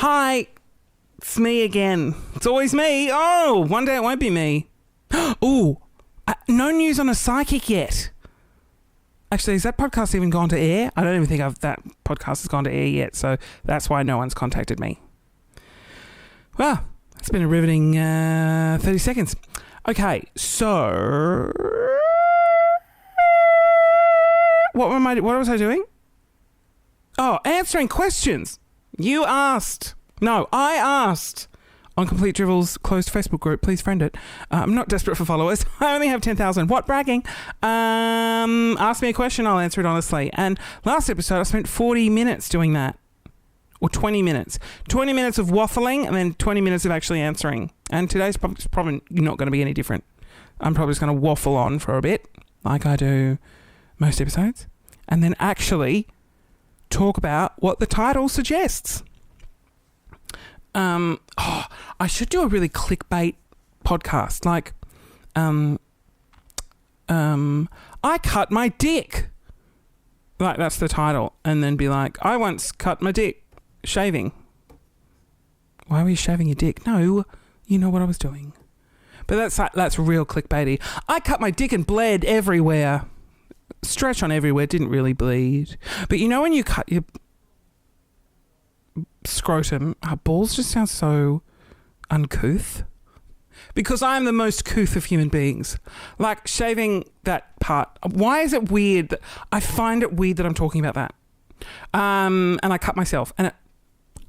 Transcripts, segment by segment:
Hi, it's me again. It's always me. Oh, one day it won't be me. Ooh, no news on a psychic yet. Actually, has that podcast even gone to air? I don't even think that podcast has gone to air yet, so that's why no one's contacted me. Well, it's been a riveting 30 seconds. Okay, so what was I doing? Oh, answering questions. You asked. No, I asked. On Complete Drivel's closed Facebook group, please friend it. I'm not desperate for followers. I only have 10,000. What bragging? Ask me a question, I'll answer it honestly. And last episode, I spent 40 minutes doing that. Or 20 minutes. 20 minutes of waffling and then 20 minutes of actually answering. And today's probably not going to be any different. I'm probably just going to waffle on for a bit, like I do most episodes. And then actually talk about what the title suggests. I should do a really clickbait podcast. Like, I cut my dick. Like, that's the title. And then be like, I once cut my dick shaving. Why were you shaving your dick? No, you know what I was doing. But that's real clickbaity. I cut my dick and bled everywhere. Stretch on everywhere, didn't really bleed. But you know when you cut your scrotum, balls just sound so uncouth. Because I'm the most couth of human beings. Like shaving that part. Why is it weird? I find it weird that I'm talking about that. And I cut myself. And it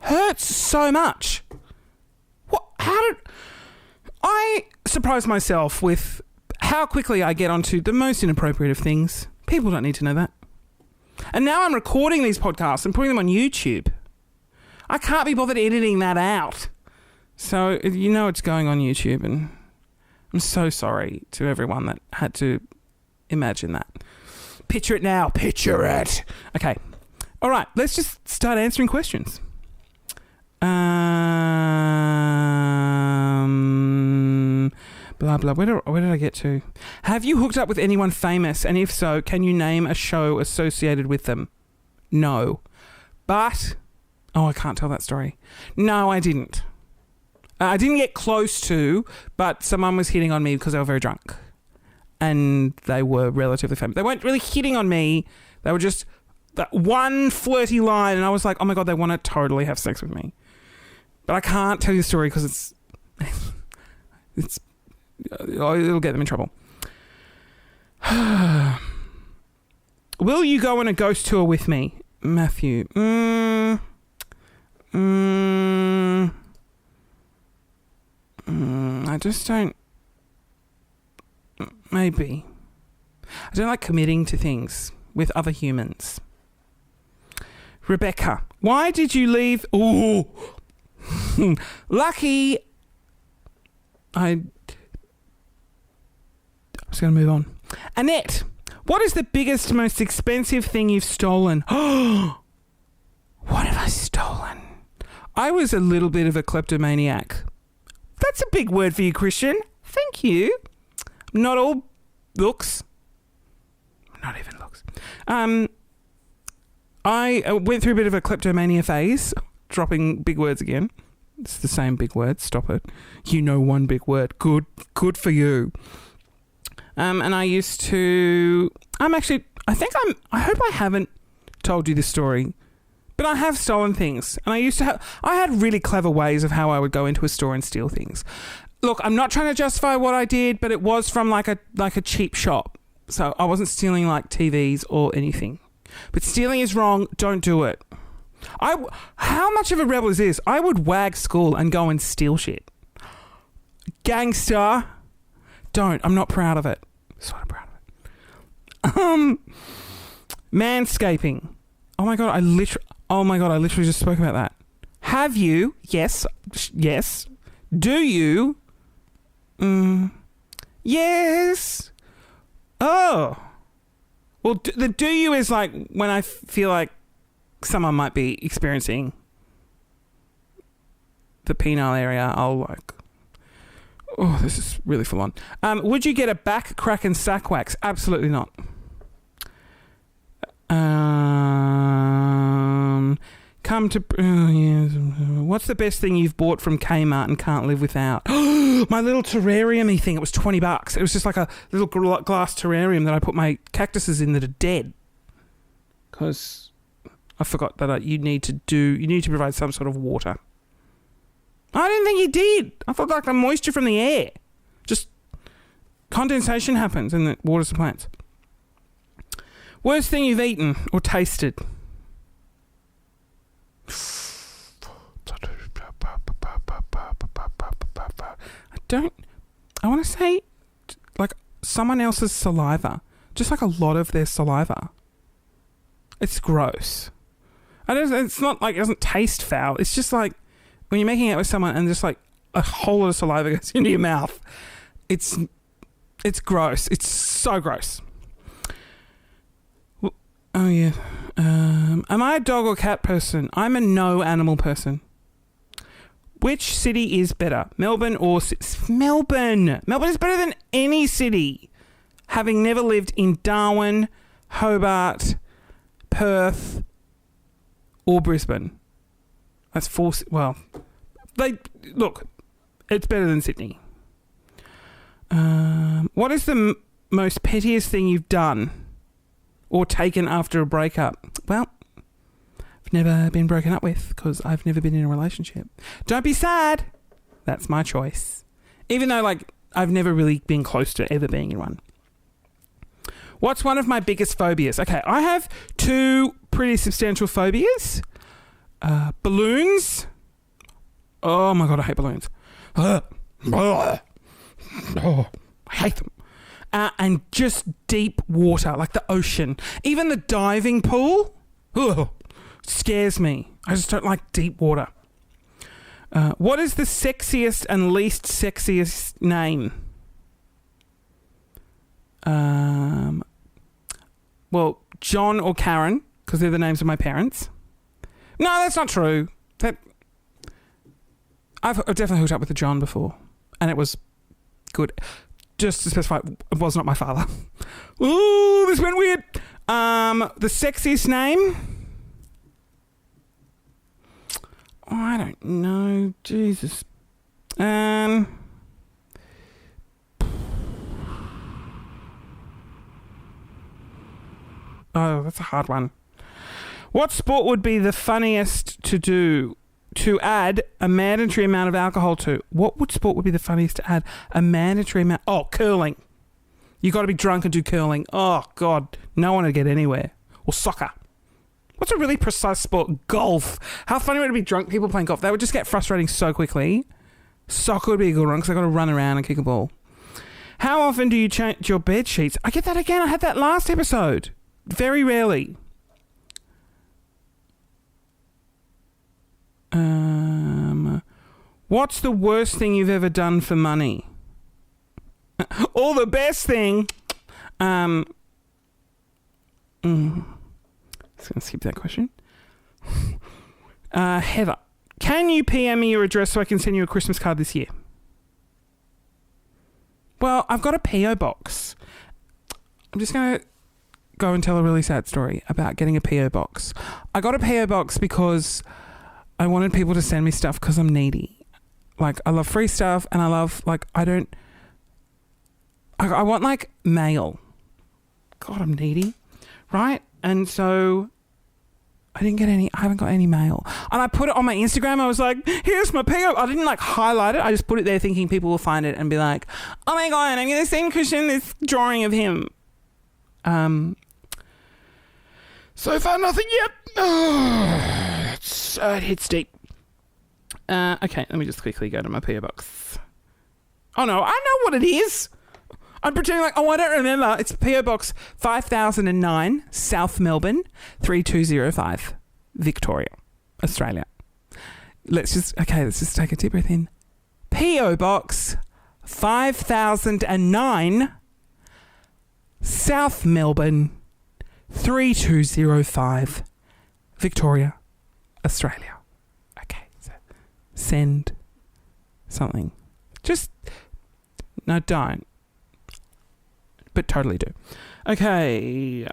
hurts so much. I surprise myself with how quickly I get onto the most inappropriate of things. People don't need to know that. And now I'm recording these podcasts and putting them on YouTube. I can't be bothered editing that out. So, you know it's going on YouTube, and I'm so sorry to everyone that had to imagine that. Picture it now. Picture it. Okay. All right. Let's just start answering questions. Blah, blah. Where did I get to? Have you hooked up with anyone famous? And if so, can you name a show associated with them? No. But... oh, I can't tell that story. No, I didn't. I didn't get close to, but someone was hitting on me because they were very drunk. And they were relatively famous. They weren't really hitting on me. They were just that one flirty line. And I was like, oh my God, they want to totally have sex with me. But I can't tell you the story because it'll get them in trouble. Will you go on a ghost tour with me? Matthew. I just don't... maybe. I don't like committing to things with other humans. Rebecca, why did you leave... ooh! Lucky... I was going to move on. Annette, what is the biggest, most expensive thing you've stolen? What have I stolen? I was a little bit of a kleptomaniac. That's a big word for you, Christian. Thank you. Not all looks. Not even looks. I went through a bit of a kleptomania phase, dropping big words again. It's the same big word. Stop it. You know one big word. Good for you. And I used to... I hope I haven't told you this story. But I have stolen things. And I had really clever ways of how I would go into a store and steal things. Look, I'm not trying to justify what I did, but it was from like a cheap shop. So I wasn't stealing like TVs or anything. But stealing is wrong. Don't do it. How much of a rebel is this? I would wag school and go and steal shit. Gangster. Don't. I'm not proud of it. Sort of proud of it. Manscaping. Oh my God, I literally just spoke about that. Have you? Yes. Do you? Yes. Oh. Well, the do you is like when I feel like someone might be experiencing the penile area. I'll like, oh, this is really full on. Would you get a back crack and sack wax? Absolutely not. Come to... Oh, yeah. What's the best thing you've bought from Kmart and can't live without? My little terrarium-y thing. It was $20. It was just like a little glass terrarium that I put my cactuses in that are dead. Because I forgot that you need to provide some sort of water. I didn't think you did. I thought like the moisture from the air. Just condensation happens and it waters the plants. Worst thing you've eaten or tasted? I want to say like someone else's saliva. Just like a lot of their saliva. It's gross. It's not like it doesn't taste foul. It's just like when you're making out with someone and just like a whole lot of saliva goes into your mouth. It's gross. It's so gross. Oh yeah. Am I a dog or cat person? I'm a no animal person. Which city is better? Melbourne or... Melbourne! Melbourne is better than any city. Having never lived in Darwin, Hobart, Perth, or Brisbane. That's four... Well, look, it's better than Sydney. What is the most pettiest thing you've done or taken after a breakup? Well... I've never been broken up with because I've never been in a relationship. Don't be sad. That's my choice. Even though, like, I've never really been close to ever being in one. What's one of my biggest phobias? Okay, I have two pretty substantial phobias. Balloons. Oh my God, I hate balloons. Oh, I hate them. And just deep water, like the ocean. Even the diving pool. Scares me. I just don't like deep water. What is the sexiest and least sexiest name? Well, John or Karen, because they're the names of my parents. No, that's not true. I've definitely hooked up with a John before, and it was good. Just to specify, it was not my father. Ooh, this went weird. The sexiest name... Oh, I don't know. Jesus. Oh, that's a hard one. What sport would be the funniest to do to add a mandatory amount of alcohol to? What sport would be the funniest to add a mandatory amount? Oh, curling. You got to be drunk and do curling. Oh, God. No one would get anywhere. Or soccer. What's a really precise sport? Golf. How funny would it be drunk people playing golf? They would just get frustrating so quickly. Soccer would be a good one because I've got to run around and kick a ball. How often do you change your bed sheets? I get that again. I had that last episode. Very rarely. What's the worst thing you've ever done for money? Or the best thing? Just going to skip that question. Heather, can you PM me your address so I can send you a Christmas card this year? Well, I've got a PO box. I'm just going to go and tell a really sad story about getting a PO box. I got a PO box because I wanted people to send me stuff because I'm needy. Like, I love free stuff and I love, like, I want, like, mail. God, I'm needy. Right? And so... I haven't got any mail. And I put it on my Instagram. I was like, here's my PO. I didn't like highlight it. I just put it there thinking people will find it and be like, oh my God, I'm going to send Christian this drawing of him. So far, nothing yet. It hits deep. Okay, let me just quickly go to my PO box. Oh no, I know what it is. I'm pretending like, oh, I don't remember. It's PO Box 5009, South Melbourne, 3205, Victoria, Australia. Let's just take a deep breath in. PO Box 5009, South Melbourne, 3205, Victoria, Australia. Okay, so send something. No, don't. but totally do. Okay.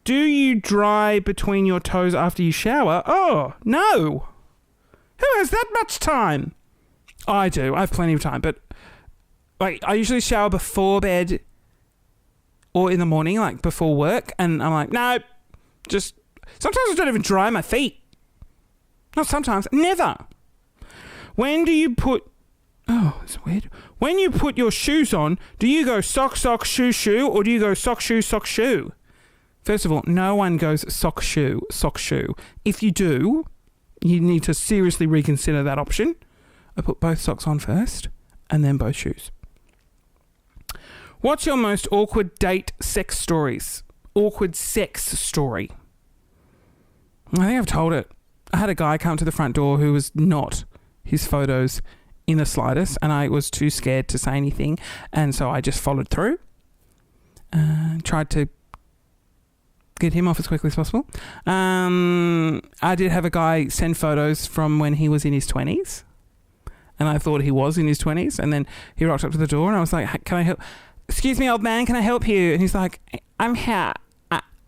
Do you dry between your toes after you shower? Oh, no. Who has that much time? I do. I have plenty of time, but like I usually shower before bed or in the morning, like before work, and I'm like, no, just sometimes I don't even dry my feet. Not sometimes, never. When do you put... Oh, it's weird. When you put your shoes on, do you go sock, sock, shoe, shoe, or do you go sock, shoe, sock, shoe? First of all, no one goes sock, shoe, sock, shoe. If you do, you need to seriously reconsider that option. I put both socks on first, and then both shoes. What's your most awkward date sex stories? Awkward sex story. I think I've told it. I had a guy come to the front door who was not his photos in the slightest, and I was too scared to say anything, and so I just followed through. Tried to get him off as quickly as possible. I did have a guy send photos from when he was in his 20s, and I thought he was in his 20s, and then he rocked up to the door, and I was like, can I help? Excuse me, old man, can I help you? And he's like, I'm here.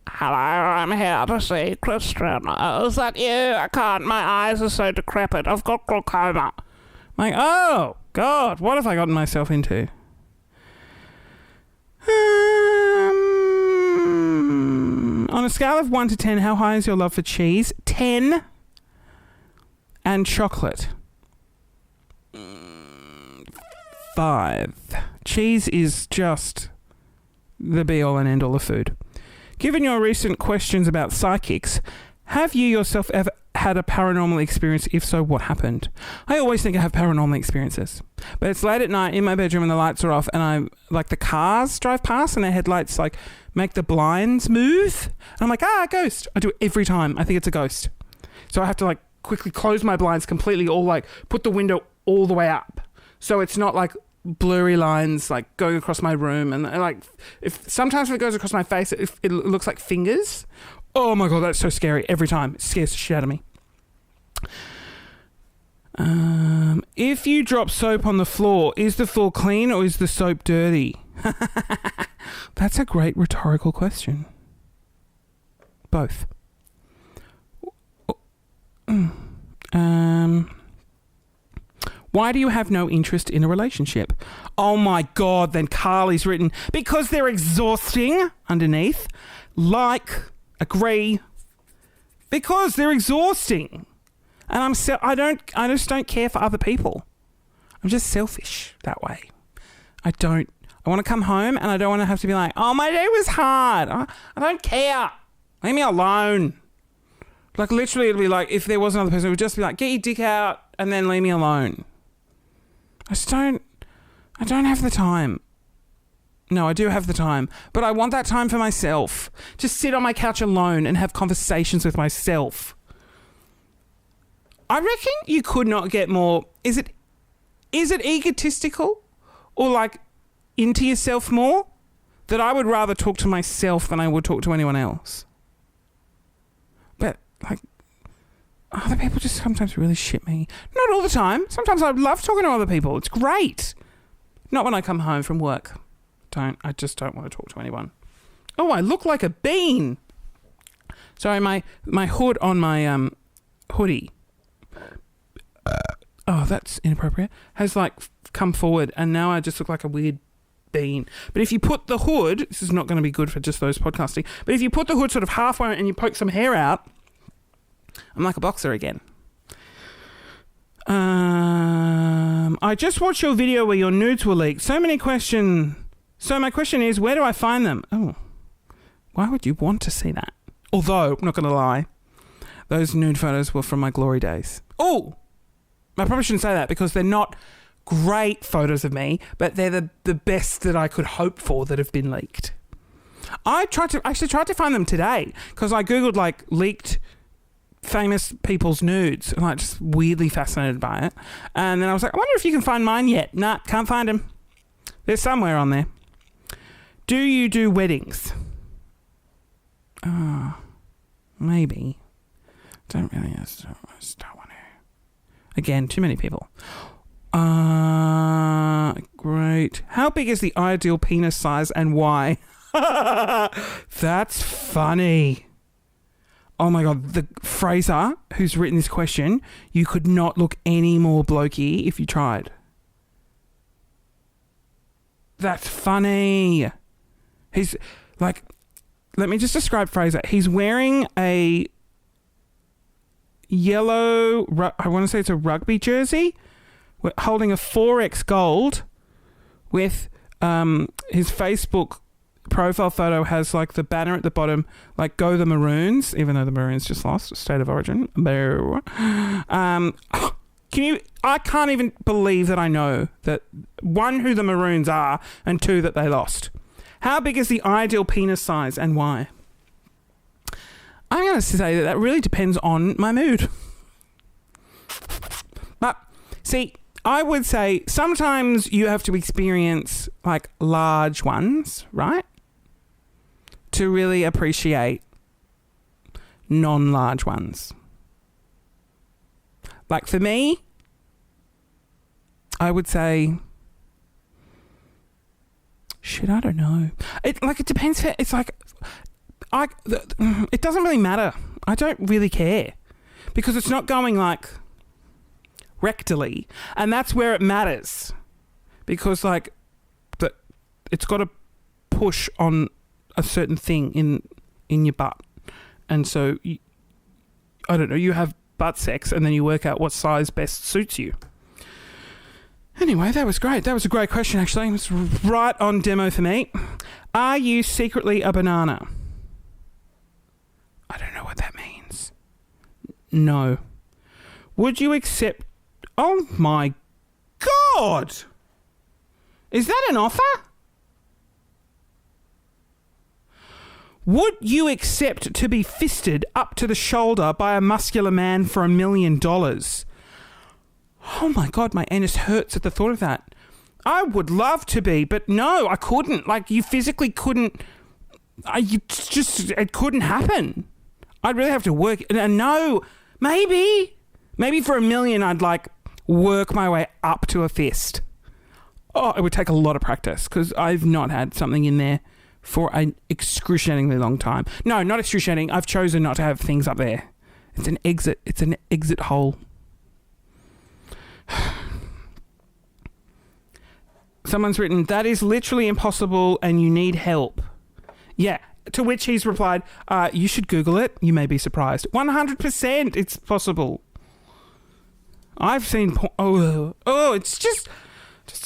Hello, I'm here to see Christian. Is that you? I can't. My eyes are so decrepit. I've got glaucoma. I'm like, oh, God, what have I gotten myself into? On a scale of 1 to 10, how high is your love for cheese? 10. And chocolate? 5. Cheese is just the be-all and end-all of food. Given your recent questions about psychics, have you yourself ever had a paranormal experience? If so, what happened? I always think I have paranormal experiences, but it's late at night in my bedroom and the lights are off, and the cars drive past and their headlights like make the blinds move, and I'm like, ghost. I do it every time. I think it's a ghost, so I have to like quickly close my blinds completely, or like put the window all the way up, so it's not like blurry lines like going across my room, and like if it goes across my face, it looks like fingers. Oh my God, that's so scary every time. It scares the shit out of me. If you drop soap on the floor, is the floor clean or is the soap dirty? That's a great rhetorical question. Both. Why do you have no interest in a relationship? Oh my God, then Carly's written, because they're exhausting underneath. Like, agree, because they're exhausting. And I just don't care for other people. I'm just selfish that way. I want to come home and I don't want to have to be like, oh, my day was hard. I don't care. Leave me alone. Like literally it'll be like, if there was another person, it would just be like, get your dick out and then leave me alone. I don't have the time. No, I do have the time, but I want that time for myself. Just sit on my couch alone and have conversations with myself. I reckon you could not get more. Is it egotistical or like into yourself more that I would rather talk to myself than I would talk to anyone else? But like, other people just sometimes really shit me. Not all the time. Sometimes I love talking to other people. It's great. Not when I come home from work. I just don't want to talk to anyone. Oh, I look like a bean. Sorry, my hood on my hoodie. Oh, that's inappropriate. Has like come forward, and now I just look like a weird bean. But if you put the hood, this is not going to be good for just those podcasting, but if you put the hood sort of halfway and you poke some hair out, I'm like a boxer again. I just watched your video where your nudes were leaked. So my question is, where do I find them? Oh, why would you want to see that? Although, I'm not going to lie, those nude photos were from my glory days. Oh, I probably shouldn't say that because they're not great photos of me, but they're the best that I could hope for that have been leaked. I tried to find them today because I Googled like leaked famous people's nudes. I'm like just weirdly fascinated by it. And then I was like, I wonder if you can find mine yet. Nah, can't find them. They're somewhere on there. Do you do weddings? Maybe. Don't really. I just don't want to. Again, too many people. Great. How big is the ideal penis size and why? That's funny. Oh my God. The Fraser, who's written this question, you could not look any more blokey if you tried. That's funny. He's like, let me just describe Fraser. He's wearing a yellow, I want to say it's a rugby jersey, holding a 4X gold with his Facebook profile photo has like the banner at the bottom, like go the Maroons, even though the Maroons just lost State of Origin. I can't even believe that I know that, one, who the Maroons are, and two, that they lost. How big is the ideal penis size and why? I'm going to say that really depends on my mood. But, see, I would say sometimes you have to experience, like, large ones, right? To really appreciate non-large ones. Like, for me, I would say... Shit, I don't know. It depends. It's like... it doesn't really matter. I don't really care. Because it's not going, like, rectally. And that's where it matters. Because, like, it's got to push on a certain thing in your butt. And so, I don't know, you have butt sex and then you work out what size best suits you. Anyway, that was great. That was a great question, actually. It's right on demo for me. Are you secretly a banana? I don't know what that means. No. Would you accept... Oh, my God! Is that an offer? Would you accept to be fisted up to the shoulder by a muscular man for $1 million? Oh my God, my anus hurts at the thought of that. I would love to be, but no, I couldn't. Like, you physically couldn't. It couldn't happen. I'd really have to work. No, maybe for $1 million, I'd like work my way up to a fist. Oh, it would take a lot of practice because I've not had something in there for an excruciatingly long time. No, not excruciating. I've chosen not to have things up there. It's an exit. It's an exit hole. Someone's written, that is literally impossible and you need help. Yeah, to which he's replied, you should Google it. You may be surprised. 100% it's possible. I've seen... it's just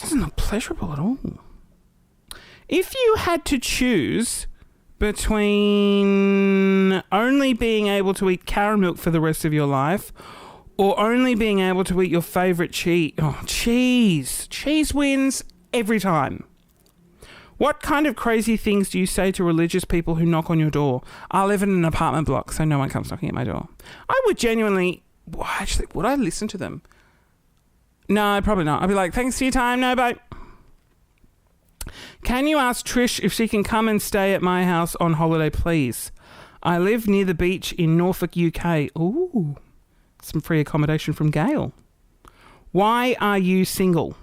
doesn't look pleasurable at all. If you had to choose between only being able to eat cow milk for the rest of your life or only being able to eat your favourite cheese... Oh, cheese. Cheese wins every time. What kind of crazy things do you say to religious people who knock on your door? I live in an apartment block, so no one comes knocking at my door. I would genuinely... Actually, would I listen to them? No, probably not. I'd be like, thanks for your time. No, bye. Can you ask Trish if she can come and stay at my house on holiday, please? I live near the beach in Norfolk, UK. Ooh, some free accommodation from Gail. Why are you single?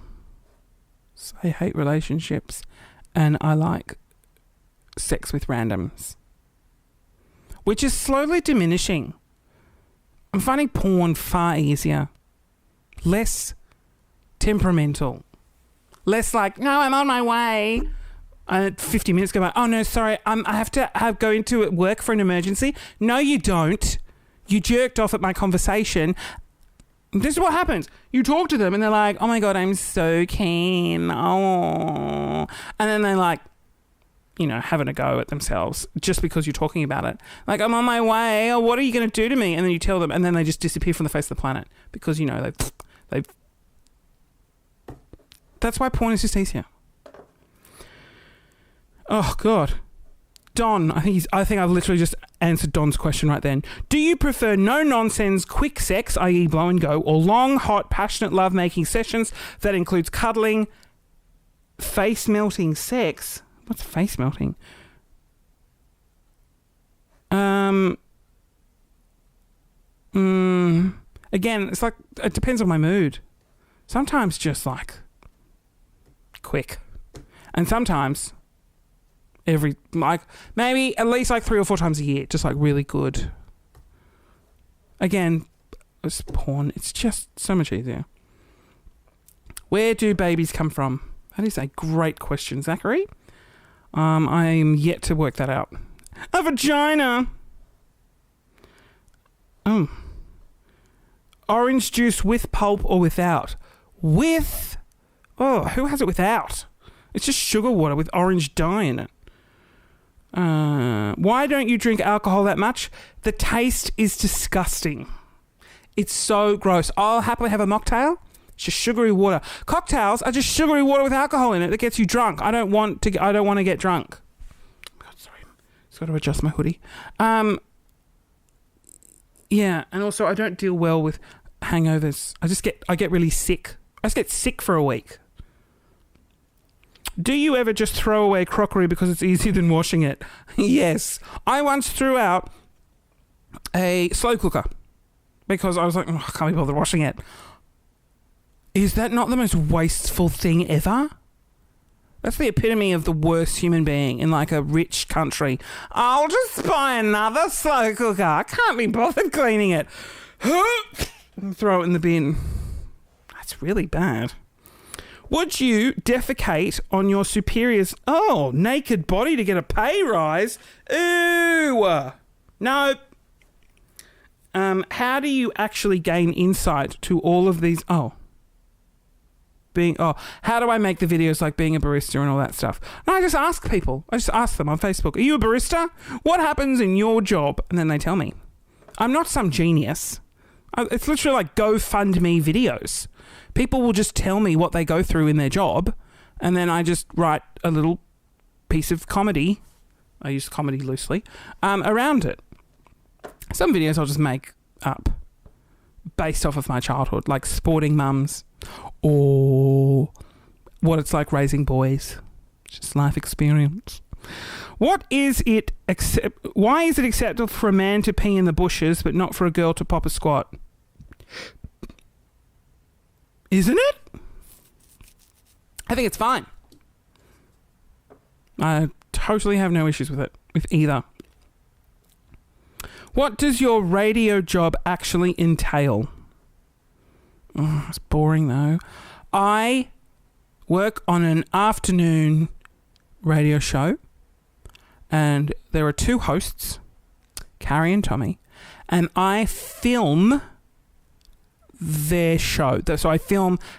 So I hate relationships and I like sex with randoms, which is slowly diminishing. I'm finding porn far easier, less temperamental, less like, no, I'm on my way. 50 minutes go by. Oh no, sorry, I have to go into work for an emergency. No, you don't. You jerked off at my conversation. This is what happens. You talk to them and they're like, oh my God, I'm so keen. Oh, and then they're like, you know, having a go at themselves just because you're talking about it. Like, I'm on my way. Oh, what are you going to do to me? And then you tell them, and then they just disappear from the face of the planet because, you know, they've. That's why porn is just easier. Oh God, Don. I think I've literally just answered Don's question right then. Do you prefer no nonsense, quick sex, i.e., blow and go, or long, hot, passionate love-making sessions that includes cuddling, face melting sex? What's face melting? Again, it's like, it depends on my mood. Sometimes just like quick. And sometimes maybe at least 3 or 4 times a year, just really good. Again, it's porn. It's just so much easier. Where do babies come from? That is a great question, Zachary. I'm yet to work that out. A vagina. Orange juice with pulp or without? With. Oh, who has it without? It's just sugar water with orange dye in it. Why don't you drink alcohol that much? The taste is disgusting. It's so gross. I'll happily have a mocktail. It's just sugary water. Cocktails are just sugary water with alcohol in it that gets you drunk. I don't want to get drunk. God, sorry. Just got to adjust my hoodie. Yeah, and also I don't deal well with hangovers. I get really sick. I just get sick for a week. Do you ever just throw away crockery because it's easier than washing it? Yes. I once threw out a slow cooker because I was like, I can't be bothered washing it. Is that not the most wasteful thing ever? That's the epitome of the worst human being in a rich country. I'll just buy another slow cooker. I can't be bothered cleaning it. Throw it in the bin. That's really bad. Would you defecate on your superior's naked body to get a pay rise? Ooh. No. How do you actually gain insight to all of these? How do I make the videos being a barista and all that stuff? No, I just ask people. I just ask them on Facebook, are you a barista? What happens in your job? And then they tell me. I'm not some genius. It's literally GoFundMe videos. People will just tell me what they go through in their job, and then I just write a little piece of comedy. I use comedy loosely, around it. Some videos I'll just make up based off of my childhood, like sporting mums or what it's like raising boys. Just life experience. Why is it acceptable for a man to pee in the bushes but not for a girl to pop a squat? Isn't it? I think it's fine. I totally have no issues with either. What does your radio job actually entail? Oh, it's boring though. I work on an afternoon radio show, and there are 2 hosts, Carrie and Tommy, and I film their show. So I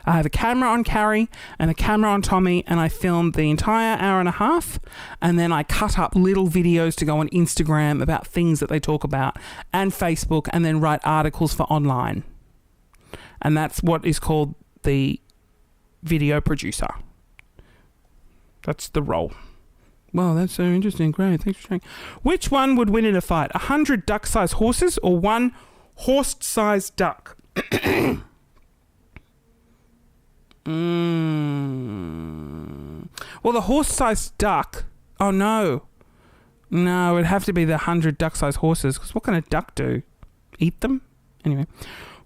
have a camera on Carrie and a camera on Tommy, and I film the entire hour and a half, and then I cut up little videos to go on Instagram about things that they talk about and Facebook, and then write articles for online. And that's what is called the video producer. That's the role. Well, that's so interesting. Great. Thanks for sharing. Which one would win in a fight? 100 duck-sized horses or 1 horse-sized duck? Well, the horse-sized duck. Oh no, it'd have to be the 100 duck-sized horses. Because what can a duck do? Eat them? Anyway,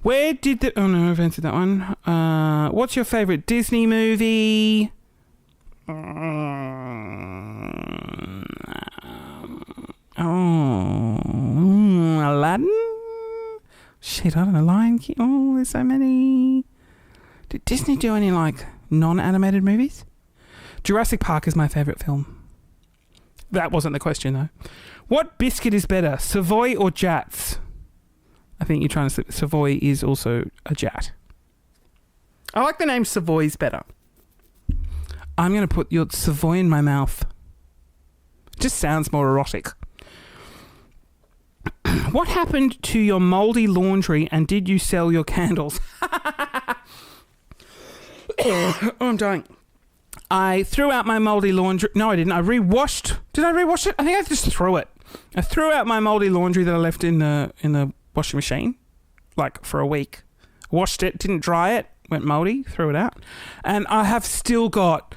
where did the? Oh no, I've answered that one. What's your favorite Disney movie? Aladdin. Shit, I don't know. Lion King. Oh, there's so many. Did Disney do any non-animated movies? Jurassic Park is my favourite film. That wasn't the question though. What biscuit is better, Savoy or Jats? I think you're trying to slip. Savoy is also a Jat. I like the name Savoy's better. I'm going to put your Savoy in my mouth. It just sounds more erotic. What happened to your mouldy laundry, and did you sell your candles? Oh, I'm dying. I threw out my mouldy laundry. No, I didn't. I rewashed. Did I rewash it? I think I just threw it. I threw out my mouldy laundry that I left in the washing machine, for a week. Washed it, didn't dry it, went mouldy, threw it out. And I have still got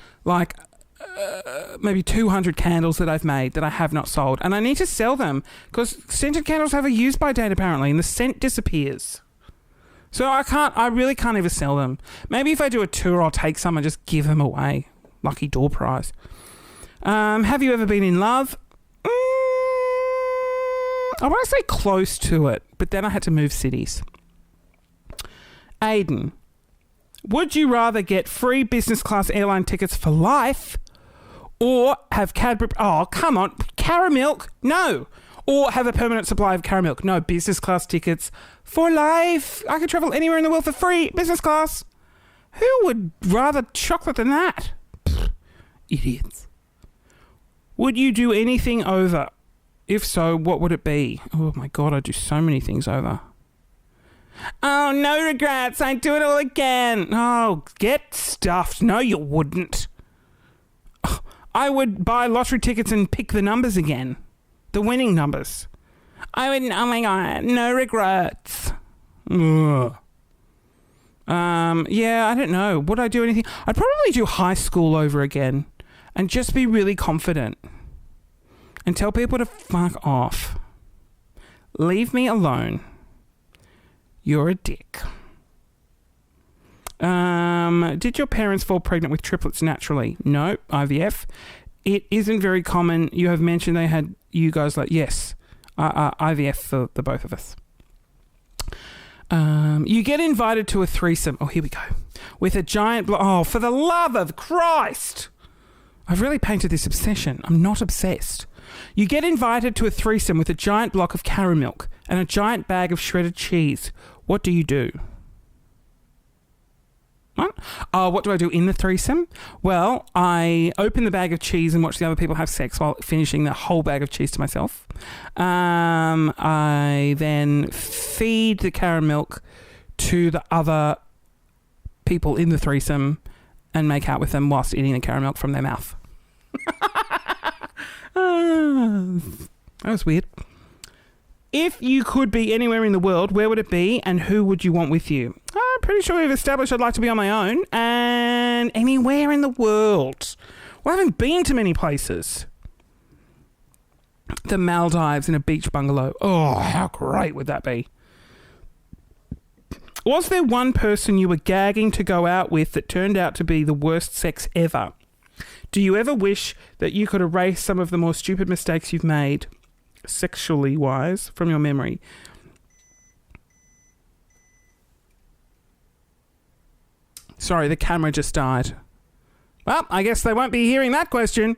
maybe 200 candles that I've made that I have not sold, and I need to sell them because scented candles have a use by date apparently, and the scent disappears. So I really can't ever sell them. Maybe if I do a tour, I'll take some and just give them away. Lucky door prize. Have you ever been in love? I want to say close to it, but then I had to move cities. Aiden, would you rather get free business class airline tickets for life or have Cadbury... Oh, come on. Caramilk? No. Or have a permanent supply of Caramilk? No. Business class tickets for life. I could travel anywhere in the world for free. Business class. Who would rather chocolate than that? Pfft, idiots. Would you do anything over? If so, what would it be? Oh my God, I do so many things over. Oh, no regrets. I'd do it all again. Oh, get stuffed. No, you wouldn't. I would buy lottery tickets and pick the numbers again. The winning numbers. I wouldn't. Oh my God, no regrets. Ugh. Yeah, I don't know. Would I do anything? I'd probably do high school over again and just be really confident and tell people to fuck off. Leave me alone. You're a dick. Did your parents fall pregnant with triplets naturally? No, IVF. It isn't very common. You have mentioned they had you guys like, yes, IVF for the both of us. You get invited to a threesome. Oh, here we go. With a giant... oh, for the love of Christ! I've really painted this obsession. I'm not obsessed. You get invited to a threesome with a giant block of Caramilk and a giant bag of shredded cheese. What do you do? What? Oh, what do I do in the threesome? Well, I open the bag of cheese and watch the other people have sex while finishing the whole bag of cheese to myself. I then feed the Caramilk to the other people in the threesome and make out with them whilst eating the Caramilk from their mouth. That was weird. If you could be anywhere in the world, where would it be and who would you want with you? I'm pretty sure we've established I'd like to be on my own and anywhere in the world. Well, I haven't been to many places. The Maldives in a beach bungalow. Oh, how great would that be? Was there one person you were gagging to go out with that turned out to be the worst sex ever? Do you ever wish that you could erase some of the more stupid mistakes you've made, sexually wise, from your memory? Sorry, the camera just died. Well, I guess they won't be hearing that question.